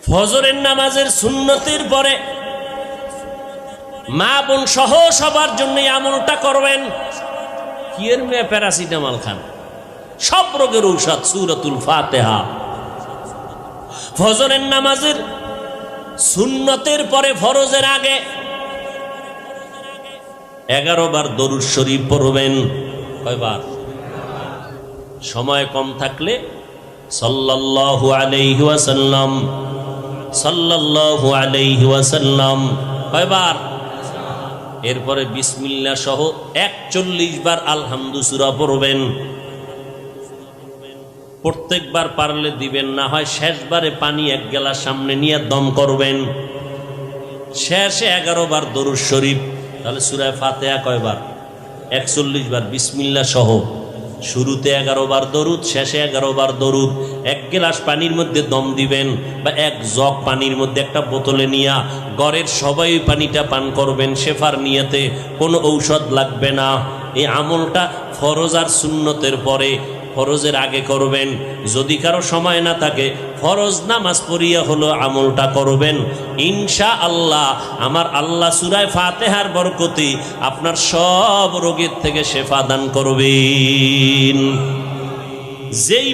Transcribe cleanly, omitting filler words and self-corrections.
ফজরের নামাজের সুন্নতের পরে মা বোন সহ সবার জন্য আমলটা করবেন। কি এর মেয়ে প্যারাসিটামল খান, সব রোগের ঔষধ সূরাতুল ফাতিহা। ফজরের নামাজের সুন্নতের পরে ফরজের আগে 11 বার দরুদ শরীফ পড়বেন। কয়বার? সময় কম থাকলে সাল্লাল্লাহু আলাইহি ওয়াসাল্লাম, সাল্লাল্লাহু আলাইহি ওয়াসাল্লাম। কয়বার? এরপরে বিসমিল্লাহ সহ 41 বার আলহামদু সূরা পড়বেন। প্রত্যেকবার পারলে দিবেন, না হয় শেষবারে পানি এক গ্লাস সামনে নিয়ে দম করবেন। শেষে 11 বার দরুদ শরীফ। তাহলে সূরা ফাতিহা কয়বার? 41 বার বিসমিল্লাহ সহ। শুরুতে 11 বার দরুদ, শেষে 11 বার দরুদ। এক গ্লাস পানির মধ্যে দম দিবেন, বা এক জগ পানির মধ্যে একটা বোতলে নিয়া ঘরের সবাই পানিটা পান করবেন শেফার নিয়তে, কোনো ঔষধ লাগবে না। এই আমলটা ফরজ আর সুন্নতের পরে, ফরজের আগে করবেন। যদি কারো সময় না থাকে ফরজ নামাজ পড়িয়া হলো আমলটা করবেন। ইনশাআল্লাহ আমার আল্লাহ সূরা ফাতিহার বরকতে আপনার সব রোগের থেকে শেফা দান করবেন। যেই